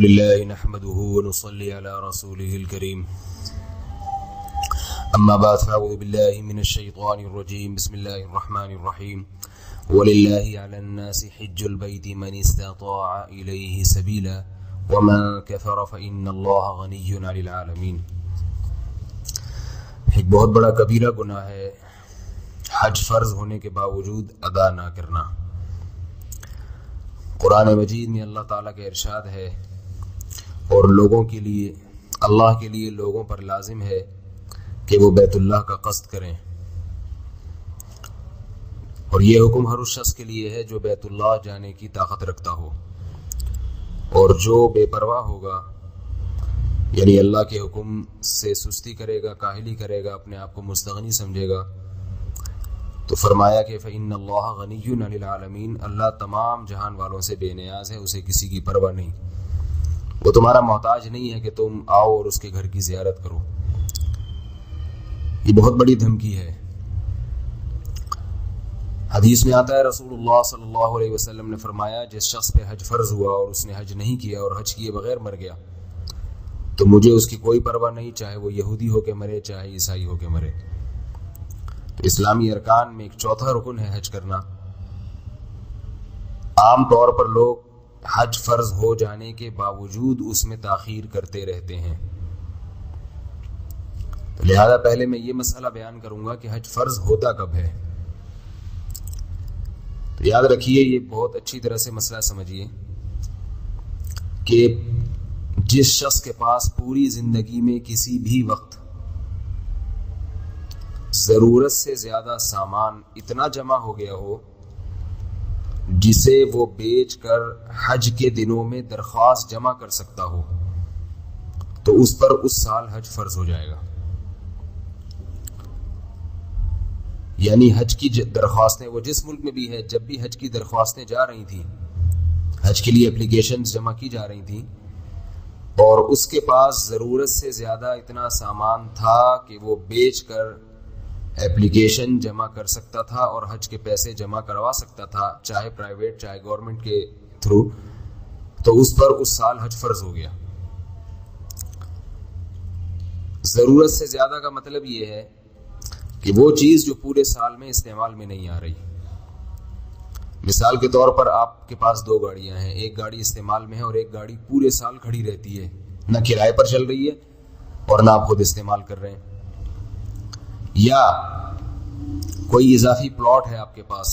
لله نحمده ونصلي على رسوله الكريم أما بعد فأعوذ بالله من الشيطان الرجيم بسم الله الرحمن الرحيم ولله على الناس حج البيت من استطاع إليه سبيلا ومن كفر فإن الله غني عن العالمين۔ ایک بہت بڑا کبیرہ گناہ ہے حج فرض ہونے کے باوجود ادا نہ کرنا۔ قرآن مجید میں اللہ تعالیٰ کا ارشاد ہے اور لوگوں کے لیے اللہ کے لیے لوگوں پر لازم ہے کہ وہ بیت اللہ کا قصد کریں، اور یہ حکم ہر اس شخص کے لیے ہے جو بیت اللہ جانے کی طاقت رکھتا ہو، اور جو بے پرواہ ہوگا یعنی اللہ کے حکم سے سستی کرے گا، کاہلی کرے گا، اپنے آپ کو مستغنی سمجھے گا، تو فرمایا کہ فإن اللہ غنی عن العالمین، اللہ تمام جہان والوں سے بے نیاز ہے، اسے کسی کی پرواہ نہیں، وہ تمہارا محتاج نہیں ہے کہ تم آؤ اور اس کے گھر کی زیارت کرو۔ یہ بہت بڑی دھمکی ہے۔ حدیث میں آتا ہے رسول اللہ صلی اللہ علیہ وسلم نے فرمایا جس شخص پہ حج فرض ہوا اور اس نے حج نہیں کیا اور حج کیے بغیر مر گیا تو مجھے اس کی کوئی پرواہ نہیں، چاہے وہ یہودی ہو کے مرے چاہے عیسائی ہو کے مرے۔ تو اسلامی ارکان میں ایک چوتھا رکن ہے حج کرنا۔ عام طور پر لوگ حج فرض ہو جانے کے باوجود اس میں تاخیر کرتے رہتے ہیں، لہذا پہلے میں یہ مسئلہ بیان کروں گا کہ حج فرض ہوتا کب ہے۔ تو یاد رکھیے، یہ بہت اچھی طرح سے مسئلہ سمجھیے کہ جس شخص کے پاس پوری زندگی میں کسی بھی وقت ضرورت سے زیادہ سامان اتنا جمع ہو گیا ہو جسے وہ بیچ کر حج کے دنوں میں درخواست جمع کر سکتا ہو تو اس پر اس سال حج فرض ہو جائے گا۔ یعنی حج کی درخواستیں، وہ جس ملک میں بھی ہے، جب بھی حج کی درخواستیں جا رہی تھیں، حج کے لیے اپلیکیشنز جمع کی جا رہی تھیں، اور اس کے پاس ضرورت سے زیادہ اتنا سامان تھا کہ وہ بیچ کر اپلیکیشن جمع کر سکتا تھا اور حج کے پیسے جمع کروا سکتا تھا، چاہے پرائیویٹ چاہے گورنمنٹ کے تھرو، تو اس پر اس سال حج فرض ہو گیا۔ ضرورت سے زیادہ کا مطلب یہ ہے کہ وہ چیز جو پورے سال میں استعمال میں نہیں آ رہی۔ مثال کے طور پر آپ کے پاس دو گاڑیاں ہیں، ایک گاڑی استعمال میں ہے اور ایک گاڑی پورے سال کھڑی رہتی ہے، نہ کرائے پر چل رہی ہے اور نہ آپ خود استعمال کر رہے ہیں، یا کوئی اضافی پلاٹ ہے آپ کے پاس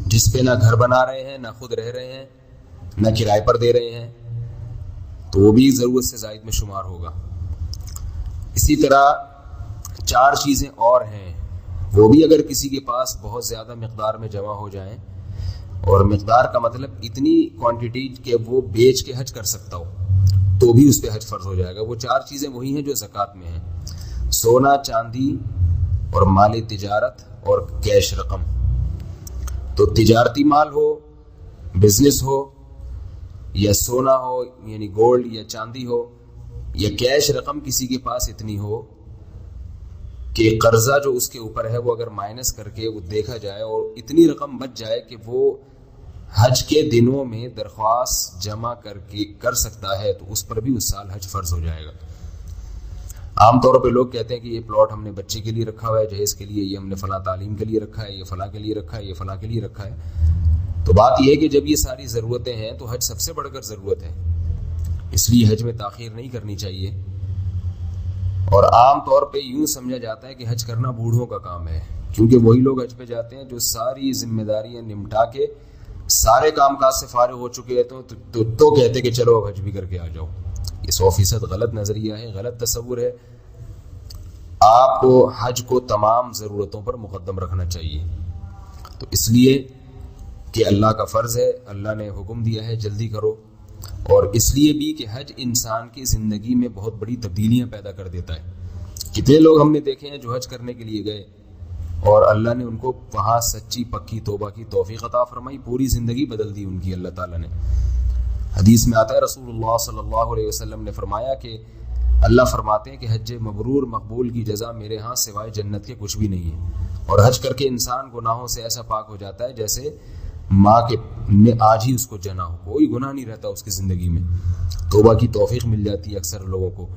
جس پہ نہ گھر بنا رہے ہیں، نہ خود رہ رہے ہیں، نہ کرائے پر دے رہے ہیں، تو وہ بھی ضرورت سے زائد میں شمار ہوگا۔ اسی طرح چار چیزیں اور ہیں، وہ بھی اگر کسی کے پاس بہت زیادہ مقدار میں جمع ہو جائیں، اور مقدار کا مطلب اتنی کوانٹٹی کہ وہ بیچ کے حج کر سکتا ہو، تو بھی اس پہ حج فرض ہو جائے گا۔ وہ چار چیزیں وہی ہیں جو زکوٰۃ میں ہیں: سونا، چاندی اور مال تجارت اور کیش رقم۔ تو تجارتی مال ہو، بزنس ہو، یا سونا ہو یعنی گولڈ یا چاندی ہو، یا کیش رقم کسی کے پاس اتنی ہو کہ قرضہ جو اس کے اوپر ہے وہ اگر مائنس کر کے وہ دیکھا جائے اور اتنی رقم بچ جائے کہ وہ حج کے دنوں میں درخواست جمع کر سکتا ہے، تو اس پر بھی اس سال حج فرض ہو جائے گا۔ عام طور پہ لوگ کہتے ہیں کہ یہ پلاٹ ہم نے بچے کے لیے رکھا ہوا ہے، جہیز کے لیے، یہ ہم نے فلاں تعلیم کے لیے رکھا ہے، یہ فلاں کے لیے رکھا ہے، یہ فلاں کے لیے رکھا ہے۔ تو بات یہ ہے کہ جب یہ ساری ضرورتیں ہیں تو حج سب سے بڑھ کر ضرورت ہے، اس لیے حج میں تاخیر نہیں کرنی چاہیے۔ اور عام طور پہ یوں سمجھا جاتا ہے کہ حج کرنا بوڑھوں کا کام ہے، کیونکہ وہی لوگ حج پہ جاتے ہیں جو ساری ذمہ داریاں نمٹا کے سارے کام کاج سے فارغ ہو چکے ہیں، تو کہتے کہ چلو اب حج بھی کر کے آ جاؤ۔ یہ 100% غلط نظریہ ہے، غلط تصور ہے۔ آپ کو حج کو تمام ضرورتوں پر مقدم رکھنا چاہیے، تو اس لیے کہ اللہ کا فرض ہے، اللہ نے حکم دیا ہے جلدی کرو، اور اس لیے بھی کہ حج انسان کی زندگی میں بہت بڑی تبدیلیاں پیدا کر دیتا ہے۔ کتنے لوگ ہم نے دیکھے ہیں جو حج کرنے کے لیے گئے اور اللہ نے ان کو وہاں سچی پکی توبہ کی توفیق عطا فرمائی، پوری زندگی بدل دی ان کی اللہ تعالیٰ نے۔ حدیث میں آتا ہے رسول اللہ صلی اللہ علیہ وسلم نے فرمایا کہ اللہ فرماتے ہیں کہ حج مبرور مقبول کی جزا میرے ہاں سوائے جنت کے کچھ بھی نہیں ہے، اور حج کر کے انسان گناہوں سے ایسا پاک ہو جاتا ہے جیسے ماں کے نے آج ہی اس کو جنا ہو، کوئی گناہ نہیں رہتا اس کی زندگی میں۔ توبہ کی توفیق مل جاتی ہے اکثر لوگوں کو.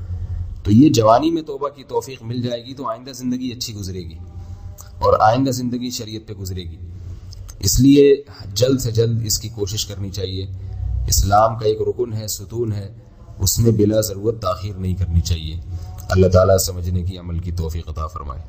تو یہ جوانی میں توبہ کی توفیق مل جائے گی تو آئندہ زندگی اچھی گزرے گی اور آئندہ زندگی شریعت پہ گزرے گی. اس لیے جلد سے جلد اس کی کوشش کرنی چاہیے. اسلام کا ایک رکن ہے، ستون ہے، اس میں بلا ضرورت تاخیر نہیں کرنی چاہیے. اللہ تعالیٰ سمجھنے کی، عمل کی توفیق عطا فرمائے.